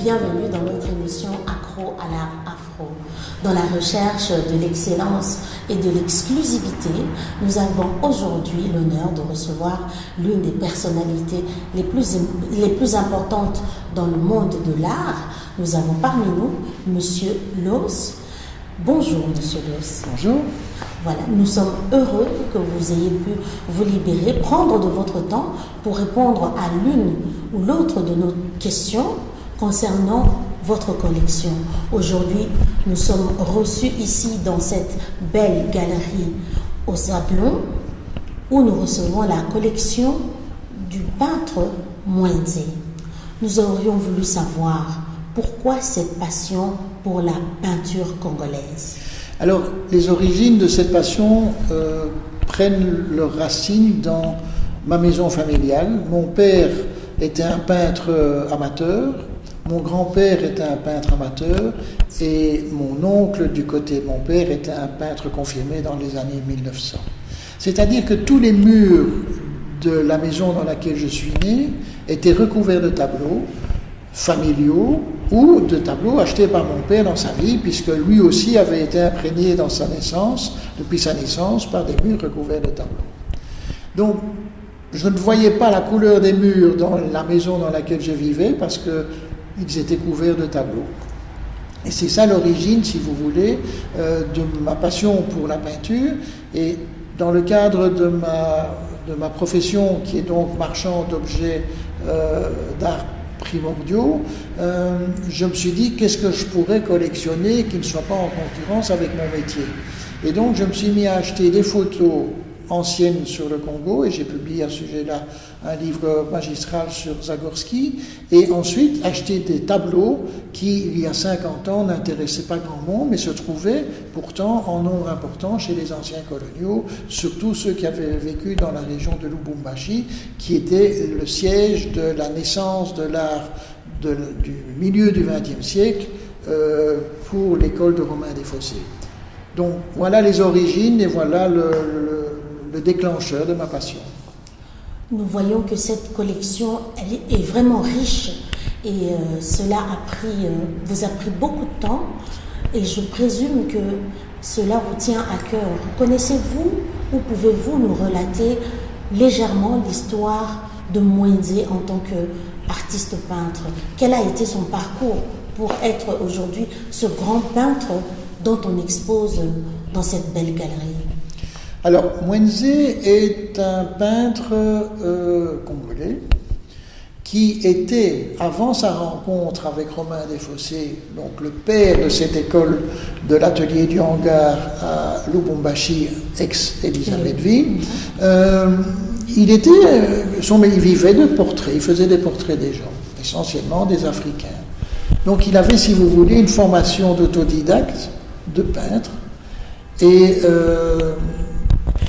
bienvenue dans notre émission Accro à l'art afro. Dans la recherche de l'excellence et de l'exclusivité, nous avons aujourd'hui l'honneur de recevoir l'une des personnalités les plus importantes dans le monde de l'art. Nous avons parmi nous Monsieur Los. Bonjour Monsieur Los. Bonjour. Voilà, nous sommes heureux que vous ayez pu vous libérer, prendre de votre temps pour répondre à l'une ou l'autre de nos questions concernant votre collection. Aujourd'hui, nous sommes reçus ici dans cette belle galerie au Sablon où nous recevons la collection du peintre Mwenzé. Nous aurions voulu savoir pourquoi cette passion pour la peinture congolaise. Alors, les origines de cette passion prennent leurs racines dans ma maison familiale. Mon père était un peintre amateur, mon grand-père était un peintre amateur et mon oncle du côté de mon père était un peintre confirmé dans les années 1900. C'est-à-dire que tous les murs de la maison dans laquelle je suis né étaient recouverts de tableaux familiaux ou de tableaux achetés par mon père dans sa vie, puisque lui aussi avait été imprégné dans sa naissance, depuis sa naissance, par des murs recouverts de tableaux. Donc, je ne voyais pas la couleur des murs dans la maison dans laquelle je vivais, parce qu'ils étaient couverts de tableaux. Et c'est ça l'origine, si vous voulez, de ma passion pour la peinture. Et dans le cadre de ma profession, qui est donc marchand d'objets d'art primordiaux, je me suis dit qu'est-ce que je pourrais collectionner qui ne soit pas en concurrence avec mon métier. Et donc je me suis mis à acheter des photos anciennes sur le Congo, et j'ai publié à ce sujet-là un livre magistral sur Zagorski, et ensuite acheter des tableaux qui, il y a 50 ans, n'intéressaient pas grand monde, mais se trouvaient pourtant en nombre important chez les anciens coloniaux, surtout ceux qui avaient vécu dans la région de Lubumbashi, qui était le siège de la naissance de l'art du milieu du XXe siècle pour l'école de Romain Desfossés. Donc voilà les origines et voilà le déclencheur de ma passion. Nous voyons que cette collection elle est vraiment riche et cela vous a pris beaucoup de temps et je présume que cela vous tient à cœur. Connaissez-vous ou pouvez-vous nous relater légèrement l'histoire de Mwenzé en tant qu'artiste peintre? Quel a été son parcours pour être aujourd'hui ce grand peintre dont on expose dans cette belle galerie? Alors, Mwenzé est un peintre congolais qui était, avant sa rencontre avec Romain Desfossés, donc le père de cette école de l'atelier du hangar à Lubumbashi, ex-Elisabethville, il vivait de portraits, il faisait des portraits des gens, essentiellement des Africains. Donc il avait, si vous voulez, une formation d'autodidacte, de peintre, et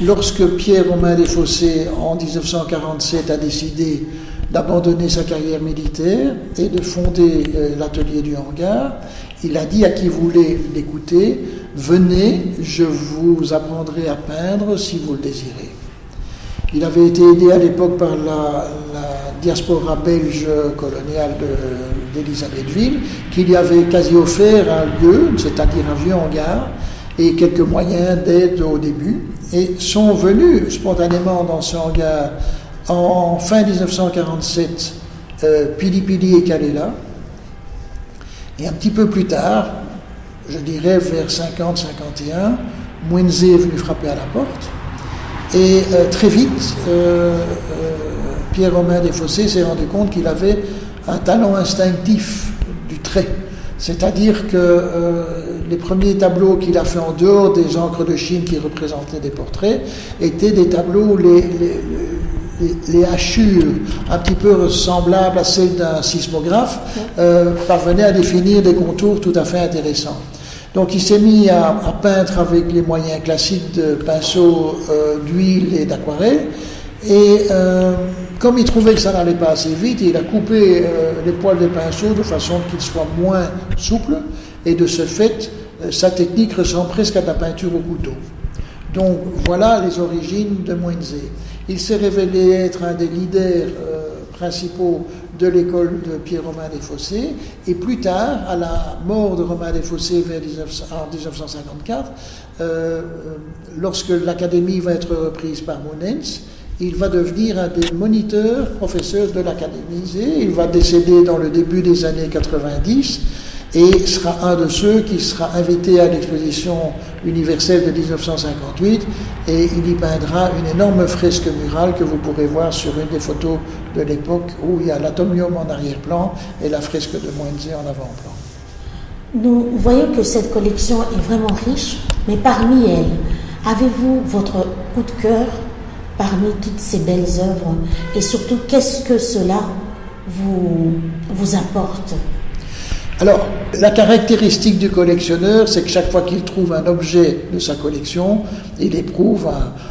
lorsque Pierre-Romain Desfossés, en 1947, a décidé d'abandonner sa carrière militaire et de fonder l'atelier du hangar, il a dit à qui voulait l'écouter, « Venez, je vous apprendrai à peindre si vous le désirez ». Il avait été aidé à l'époque par la diaspora belge coloniale d'Elisabethville, qui lui avait quasi offert un lieu, c'est-à-dire un vieux hangar, et quelques moyens d'aide au début, et sont venus spontanément dans ce hangar en fin 1947 Pili Pili et Kalela, et un petit peu plus tard, je dirais vers 50-51, Mwenzé est venu frapper à la porte, et très vite, Pierre-Romain Desfossés s'est rendu compte qu'il avait un talent instinctif du trait. C'est-à-dire que les premiers tableaux qu'il a fait en dehors des encres de Chine qui représentaient des portraits étaient des tableaux où les hachures un petit peu ressemblables à celles d'un sismographe parvenaient à définir des contours tout à fait intéressants. Donc il s'est mis à peindre avec les moyens classiques de pinceau, d'huile et d'aquarelle. Et comme il trouvait que ça n'allait pas assez vite, il a coupé les poils des pinceaux de façon qu'ils soient moins souples. Et de ce fait, sa technique ressemble presque à de la peinture au couteau. Donc voilà les origines de Mwenzé. Il s'est révélé être un des leaders principaux de l'école de Pierre-Romain Desfossés. Et plus tard, à la mort de Romain Desfossés en 1954, lorsque l'académie va être reprise par Mounens, il va devenir un des moniteurs, professeurs de l'académie. Il va décéder dans le début des années 90 et sera un de ceux qui sera invité à l'exposition universelle de 1958 et il y peindra une énorme fresque murale que vous pourrez voir sur une des photos de l'époque où il y a l'atomium en arrière-plan et la fresque de Moenze en avant-plan. Nous voyons que cette collection est vraiment riche, mais parmi elles, avez-vous votre coup de cœur parmi toutes ces belles œuvres et surtout qu'est-ce que cela vous apporte? Alors, la caractéristique du collectionneur, c'est que chaque fois qu'il trouve un objet de sa collection, il éprouve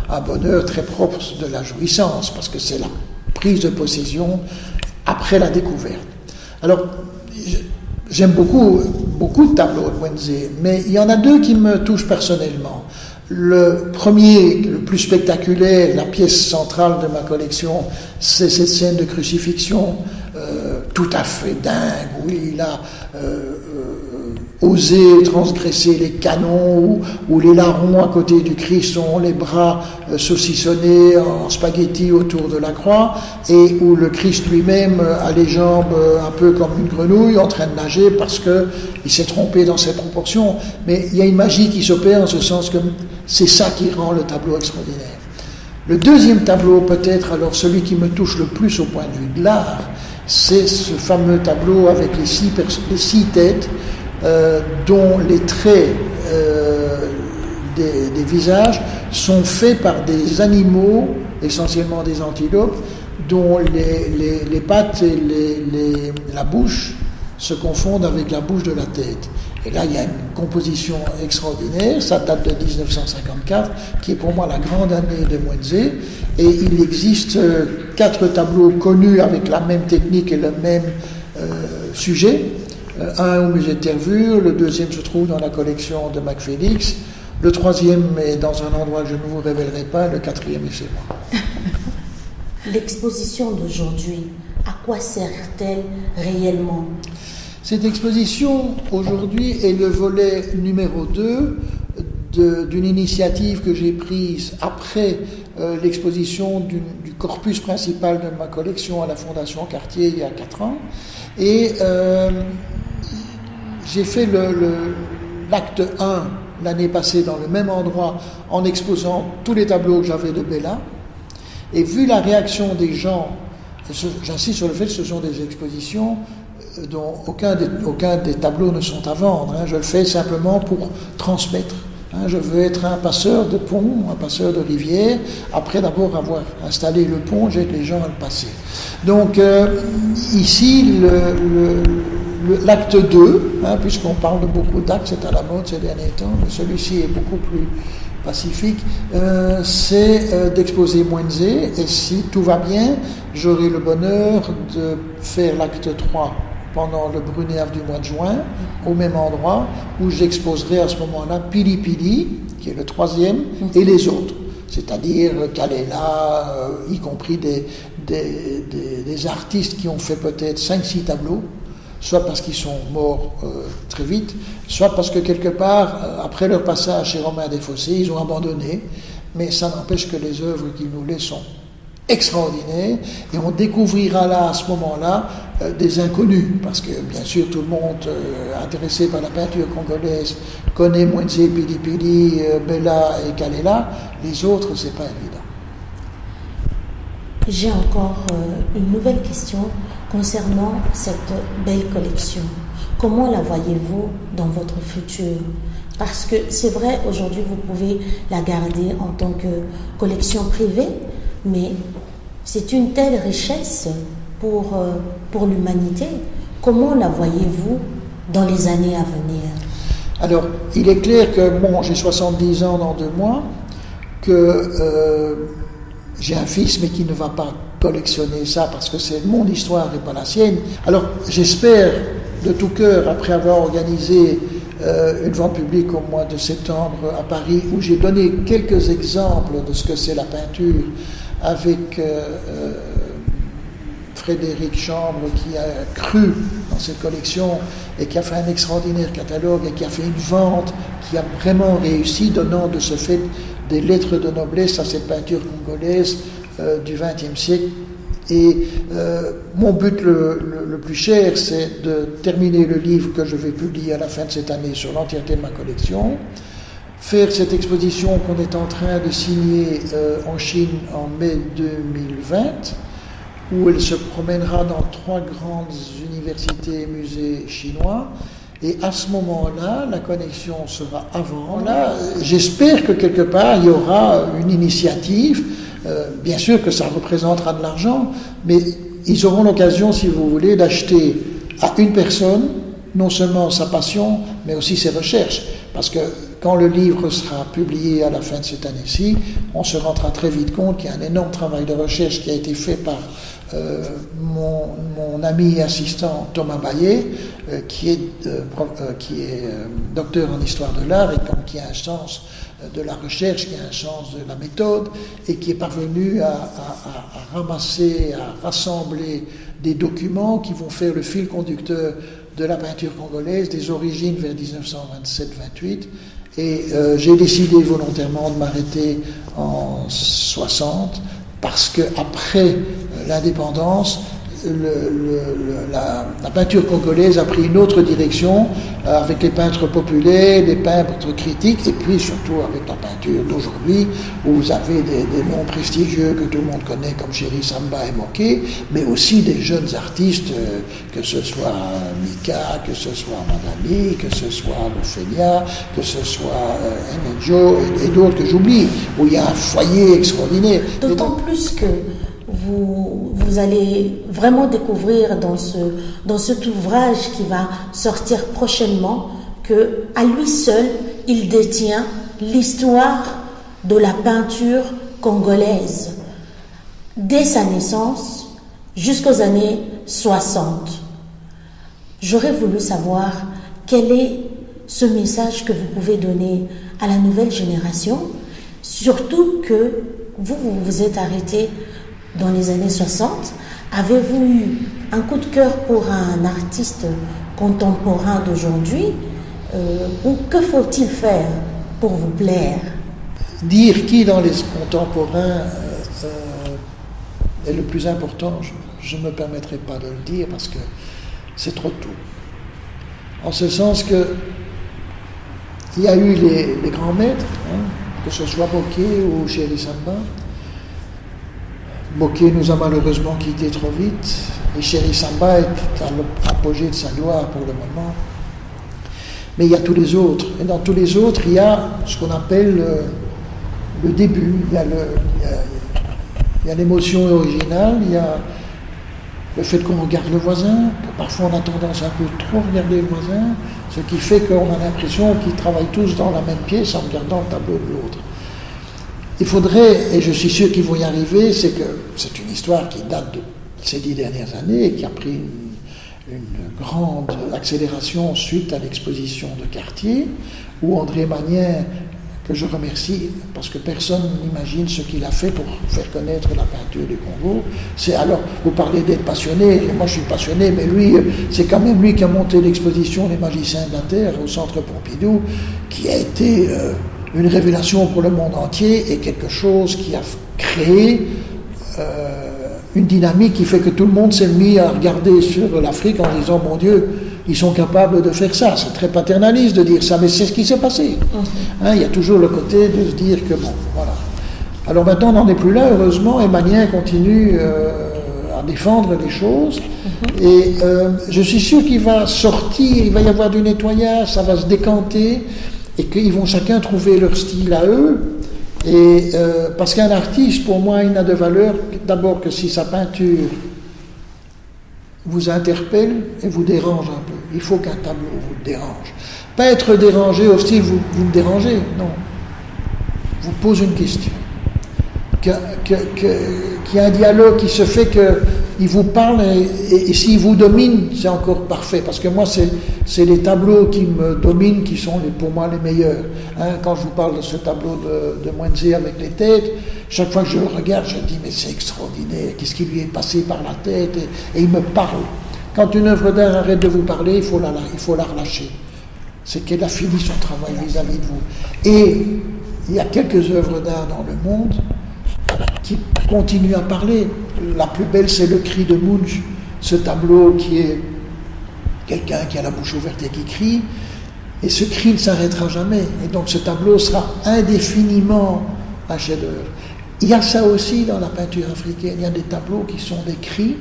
un bonheur très propre de la jouissance, parce que c'est la prise de possession après la découverte. Alors, j'aime beaucoup de tableaux de Moenze, mais il y en a deux qui me touchent personnellement. Le premier, le plus spectaculaire, la pièce centrale de ma collection, c'est cette scène de crucifixion tout à fait dingue, où il a osé transgresser les canons, où les larrons à côté du Christ ont les bras saucissonnés en spaghettis autour de la croix, et où le Christ lui-même a les jambes un peu comme une grenouille en train de nager parce qu'il s'est trompé dans ses proportions. Mais il y a une magie qui s'opère en ce sens que c'est ça qui rend le tableau extraordinaire. Le deuxième tableau, peut-être alors celui qui me touche le plus au point de vue de l'art, c'est ce fameux tableau avec les six têtes dont les traits des visages sont faits par des animaux, essentiellement des antilopes, dont les pattes et la bouche se confondent avec la bouche de la tête. Et là, il y a une composition extraordinaire, ça date de 1954, qui est pour moi la grande année de Moenze, et il existe 4 tableaux connus avec la même technique et le même sujet. Un au musée de Tervuren, le deuxième se trouve dans la collection de Mac Félix, le troisième est dans un endroit que je ne vous révélerai pas, le quatrième est chez moi. L'exposition d'aujourd'hui, à quoi sert-elle réellement ? Cette exposition, aujourd'hui, est le volet numéro 2 d'une initiative que j'ai prise après l'exposition du corpus principal de ma collection à la Fondation Cartier il y a 4 ans. Et j'ai fait l'acte 1 l'année passée dans le même endroit en exposant tous les tableaux que j'avais de Bella. Et vu la réaction des gens, j'insiste sur le fait que ce sont des expositions dont aucun des tableaux ne sont à vendre. Je le fais simplement pour transmettre. Je veux être un passeur de pont, un passeur de rivière. Après d'abord avoir installé le pont, j'aide les gens à le passer. Donc ici, l'acte 2, puisqu'on parle de beaucoup d'actes, c'est à la mode ces derniers temps, mais celui-ci est beaucoup plus pacifique, c'est d'exposer Moenze, et si tout va bien, j'aurai le bonheur de faire l'acte 3 pendant le Brunner du mois de juin, au même endroit, où j'exposerai à ce moment-là Pili Pili, qui est le 3e, et les autres, c'est-à-dire Kalela, y compris des artistes qui ont fait peut-être 5-6 tableaux, soit parce qu'ils sont morts très vite, soit parce que quelque part, après leur passage chez Romain Desfossés, ils ont abandonné, mais ça n'empêche que les œuvres qu'ils nous laissent sont extraordinaires, et on découvrira là, à ce moment-là, des inconnus, parce que bien sûr tout le monde intéressé par la peinture congolaise connaît Moenze, Pili Pili, Bella et Kalela, les autres c'est pas évident. J'ai encore une nouvelle question concernant cette belle collection. Comment la voyez-vous dans votre futur ? Parce que c'est vrai, aujourd'hui vous pouvez la garder en tant que collection privée, mais c'est une telle richesse pour l'humanité. Comment la voyez-vous dans les années à venir ? Alors, il est clair que, j'ai 70 ans dans 2 mois, que j'ai un fils, mais qui ne va pas collectionner ça, parce que c'est mon histoire et pas la sienne. Alors, j'espère de tout cœur, après avoir organisé une vente publique au mois de septembre à Paris, où j'ai donné quelques exemples de ce que c'est la peinture, avec Frédéric Chambre qui a cru dans cette collection et qui a fait un extraordinaire catalogue et qui a fait une vente qui a vraiment réussi, donnant de ce fait des lettres de noblesse à cette peinture congolaise du XXe siècle. Et mon but le plus cher, c'est de terminer le livre que je vais publier à la fin de cette année sur l'entièreté de ma collection, faire cette exposition qu'on est en train de signer en Chine en mai 2020, où elle se promènera dans 3 grandes universités et musées chinois. Et à ce moment-là, la connexion sera avant. Là, j'espère que quelque part, il y aura une initiative. Bien sûr que ça représentera de l'argent, mais ils auront l'occasion, si vous voulez, d'acheter à une personne non seulement sa passion, mais aussi ses recherches. Parce que quand le livre sera publié à la fin de cette année-ci, on se rendra très vite compte qu'il y a un énorme travail de recherche qui a été fait par mon ami et assistant Thomas Baillet, qui est docteur en histoire de l'art et qui a un sens de la recherche, qui a un sens de la méthode et qui est parvenu à ramasser, à rassembler des documents qui vont faire le fil conducteur de la peinture congolaise, des origines vers 1927-28. Et j'ai décidé volontairement de m'arrêter en 60 parce qu'après l'indépendance, la peinture congolaise a pris une autre direction avec les peintres populaires, les peintres critiques et puis surtout avec la peinture d'aujourd'hui où vous avez des noms prestigieux que tout le monde connaît comme Chéri Samba et Moké, mais aussi des jeunes artistes, que ce soit Mika, que ce soit Madami, que ce soit Ophélia, que ce soit Enedjo et d'autres que j'oublie, où il y a un foyer extraordinaire. D'autant plus que vous allez vraiment découvrir dans cet ouvrage qui va sortir prochainement que à lui seul, il détient l'histoire de la peinture congolaise dès sa naissance jusqu'aux années 60. J'aurais voulu savoir quel est ce message que vous pouvez donner à la nouvelle génération, surtout que vous êtes arrêté dans les années 60. Avez-vous eu un coup de cœur pour un artiste contemporain d'aujourd'hui ou que faut-il faire pour vous plaire? Dire qui dans les contemporains est le plus important, je ne me permettrai pas de le dire parce que c'est trop tôt. En ce sens que il y a eu les grands maîtres, que ce soit Moké ou Chéri Samba. Moké nous a malheureusement quittés trop vite et Chéri Samba est à l'apogée de sa gloire pour le moment. Mais il y a tous les autres. Et dans tous les autres, il y a ce qu'on appelle le début. Il y a l'émotion originale, il y a le fait qu'on regarde le voisin, que parfois on a tendance un peu trop à regarder le voisin, ce qui fait qu'on a l'impression qu'ils travaillent tous dans la même pièce en regardant le tableau de l'autre. Il faudrait, et je suis sûr qu'ils vont y arriver, c'est une histoire qui date de ces 10 dernières années et qui a pris une grande accélération suite à l'exposition de Cartier, où André Magnin, que je remercie, parce que personne n'imagine ce qu'il a fait pour faire connaître la peinture du Congo. Alors, vous parlez d'être passionné, et moi je suis passionné, mais lui, c'est quand même lui qui a monté l'exposition Les Magiciens de la Terre au Centre Pompidou, qui a été une révélation pour le monde entier et quelque chose qui a créé une dynamique qui fait que tout le monde s'est mis à regarder sur l'Afrique en disant, mon Dieu, ils sont capables de faire ça. C'est très paternaliste de dire ça, mais c'est ce qui s'est passé. Il y a toujours le côté de se dire que bon, voilà. Alors maintenant, on n'en est plus là, heureusement, et Magnin continue à défendre les choses. Et je suis sûr qu'il va sortir, il va y avoir du nettoyage, ça va se décanter, et qu'ils vont chacun trouver leur style à eux. Et parce qu'un artiste, pour moi, il n'a de valeur d'abord que si sa peinture vous interpelle et vous dérange un peu. Il faut qu'un tableau vous dérange. Pas être dérangé au style vous me dérangez, non. Vous pose une question. qu'il y a un dialogue qui se fait, qu'il vous parle et s'il vous domine, c'est encore parfait. Parce que moi, c'est les tableaux qui me dominent qui sont pour moi les meilleurs. Quand je vous parle de ce tableau de Mwenze avec les têtes, chaque fois que je le regarde, je me dis mais c'est extraordinaire, qu'est-ce qui lui est passé par la tête, et il me parle. Quand une œuvre d'art arrête de vous parler, il faut la relâcher. C'est qu'elle a fini son travail vis-à-vis de vous. Et il y a quelques œuvres d'art dans le monde qui continuent à parler. La plus belle, c'est le cri de Munch, ce tableau qui est quelqu'un qui a la bouche ouverte et qui crie, et ce cri ne s'arrêtera jamais. Et donc ce tableau sera indéfiniment un chef-d'œuvre. Il y a ça aussi dans la peinture africaine, il y a des tableaux qui sont des cris,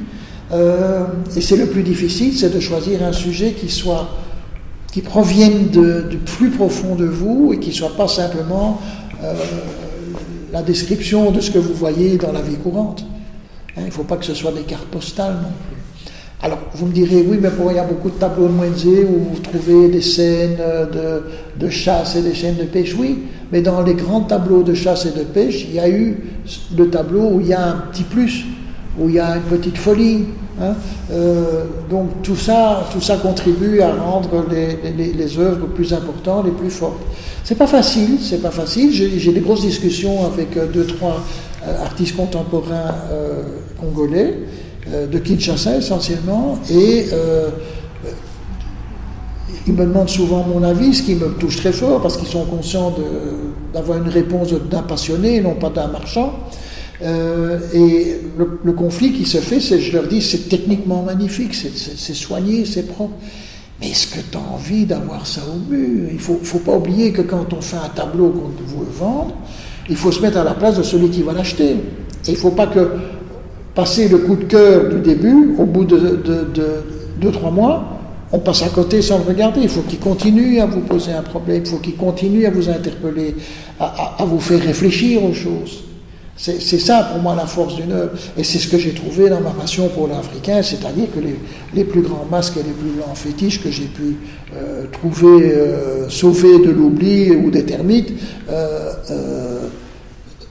et c'est le plus difficile, c'est de choisir un sujet qui provienne du plus profond de vous et qui ne soit pas simplement la description de ce que vous voyez dans la vie courante. Il ne faut pas que ce soit des cartes postales non plus. Alors, vous me direz, oui, mais il y a beaucoup de tableaux de Mwenze où vous trouvez des scènes de chasse et des scènes de pêche, oui, mais dans les grands tableaux de chasse et de pêche, il y a eu le tableau où il y a un petit plus, où il y a une petite folie. Donc tout ça contribue à rendre les œuvres plus importantes, les plus fortes. C'est pas facile. J'ai des grosses discussions avec 2-3 artistes contemporains congolais, de Kinshasa essentiellement, et ils me demandent souvent mon avis, ce qui me touche très fort, parce qu'ils sont conscients d'avoir une réponse d'un passionné, non pas d'un marchand. Et le conflit qui se fait, je leur dis, c'est techniquement magnifique, c'est soigné, c'est propre. Mais est-ce que tu as envie d'avoir ça au mur? Il faut pas oublier que quand on fait un tableau qu'on veut vendre, il faut se mettre à la place de celui qui va l'acheter. Et il ne faut pas que, passer le coup de cœur du début, au bout de 2-3 mois, on passe à côté sans le regarder. Il faut qu'il continue à vous poser un problème, il faut qu'il continue à vous interpeller, à vous faire réfléchir aux choses. C'est ça pour moi la force d'une œuvre, et c'est ce que j'ai trouvé dans ma passion pour l'africain, c'est-à-dire que les plus grands masques et les plus grands fétiches que j'ai pu trouver sauvés de l'oubli ou des termites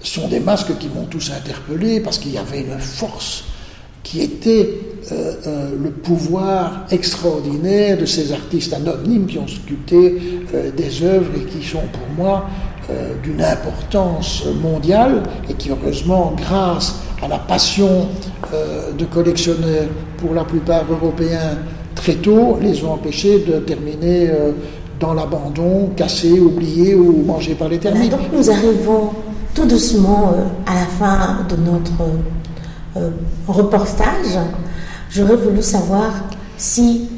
sont des masques qui m'ont tous interpellé, parce qu'il y avait une force qui était le pouvoir extraordinaire de ces artistes anonymes qui ont sculpté des œuvres et qui sont pour moi d'une importance mondiale, et qui heureusement, grâce à la passion de collectionneurs, pour la plupart européens, très tôt, les ont empêchés de terminer dans l'abandon, cassés, oubliés ou mangés par les termites. Donc nous arrivons tout doucement à la fin de notre reportage. J'aurais voulu savoir si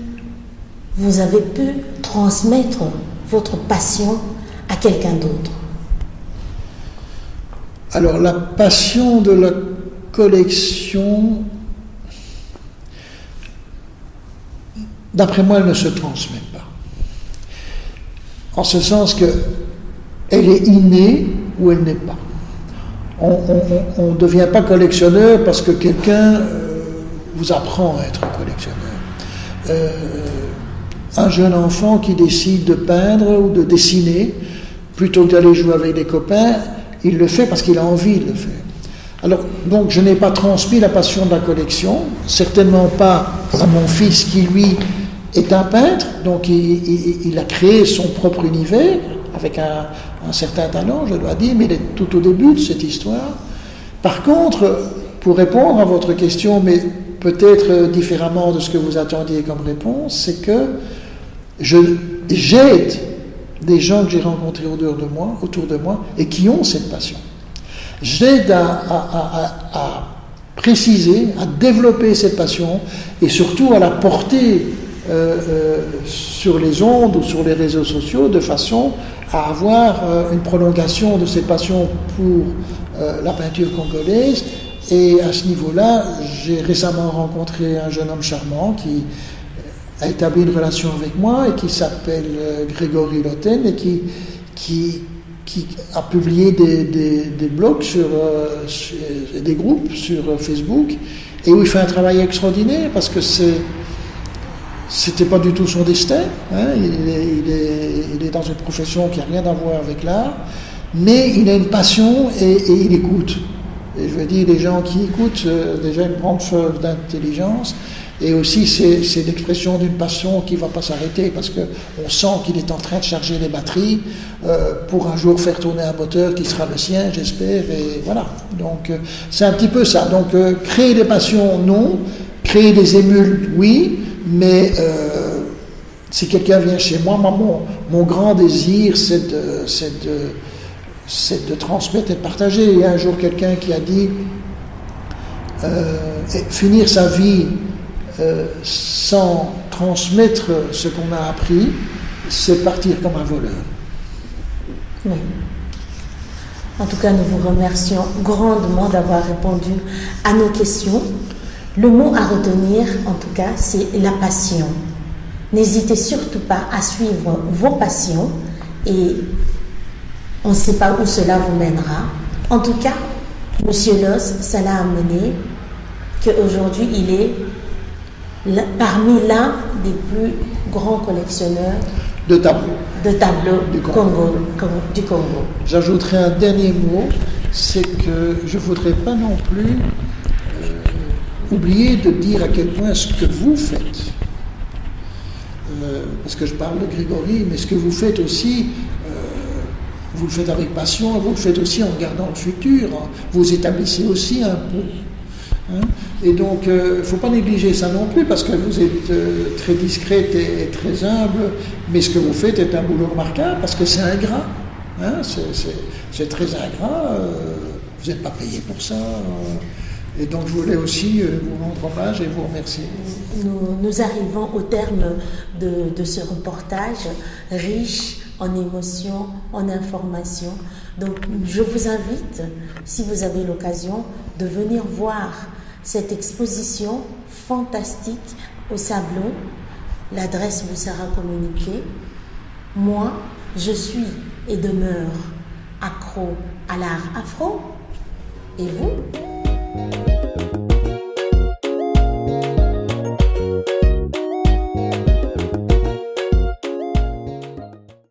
vous avez pu transmettre votre passion à quelqu'un d'autre. Alors la passion de la collection, d'après moi, elle ne se transmet pas. En ce sens qu'elle est innée ou elle n'est pas. On ne devient pas collectionneur parce que quelqu'un vous apprend à être collectionneur. Un jeune enfant qui décide de peindre ou de dessiner, plutôt que d'aller jouer avec des copains, il le fait parce qu'il a envie de le faire. Alors, donc, je n'ai pas transmis la passion de la collection, certainement pas à mon fils qui, lui, est un peintre, donc il a créé son propre univers, avec un certain talent, je dois dire, mais il est tout au début de cette histoire. Par contre, pour répondre à votre question, mais peut-être différemment de ce que vous attendiez comme réponse, c'est que j'aide des gens que j'ai rencontrés autour de moi et qui ont cette passion. J'aide à préciser, à développer cette passion et surtout à la porter sur les ondes ou sur les réseaux sociaux de façon à avoir une prolongation de cette passion pour la peinture congolaise. Et à ce niveau-là, j'ai récemment rencontré un jeune homme charmant qui a établi une relation avec moi et qui s'appelle Grégory Lotten et qui a publié des blogs des groupes sur Facebook, et où il fait un travail extraordinaire parce que c'était pas du tout son destin, hein. Il est dans une profession qui n'a rien à voir avec l'art, mais il a une passion et il écoute. Et je veux dire, les gens qui écoutent, déjà une grande preuve d'intelligence. Et aussi, c'est l'expression d'une passion qui ne va pas s'arrêter parce qu'on sent qu'il est en train de charger les batteries pour un jour faire tourner un moteur qui sera le sien, j'espère. Et voilà. Donc, c'est un petit peu ça. Donc, créer des passions, non. Créer des émules, oui. Mais si quelqu'un vient chez moi, mon grand désir, c'est de transmettre et de partager. Il y a un jour quelqu'un qui a dit finir sa vie sans transmettre ce qu'on a appris, c'est partir comme un voleur. Oui. En tout cas, nous vous remercions grandement d'avoir répondu à nos questions. Le mot à retenir, en tout cas, c'est la passion. N'hésitez surtout pas à suivre vos passions et on ne sait pas où cela vous mènera. En tout cas, Monsieur Loss, ça l'a amené qu'aujourd'hui, il est parmi l'un des plus grands collectionneurs de tableaux du Congo. J'ajouterai un dernier mot, c'est que je ne voudrais pas non plus oublier de dire à quel point ce que vous faites, parce que je parle de Grégory, mais ce que vous faites aussi, vous le faites avec passion, vous le faites aussi en regardant le futur, vous établissez aussi un pont. Hein? Et donc, il ne faut pas négliger ça non plus, parce que vous êtes très discrète et très humble, mais ce que vous faites est un boulot remarquable, parce que c'est ingrat. Hein? C'est très ingrat, vous n'êtes pas payé pour ça. Et donc, je voulais aussi vous rendre hommage et vous remercier. Nous arrivons au terme de ce reportage riche en émotions, en informations. Donc, je vous invite, si vous avez l'occasion, de venir voir cette exposition fantastique au Sablon. L'adresse vous sera communiquée. Moi, je suis et demeure accro à l'art afro. Et vous ?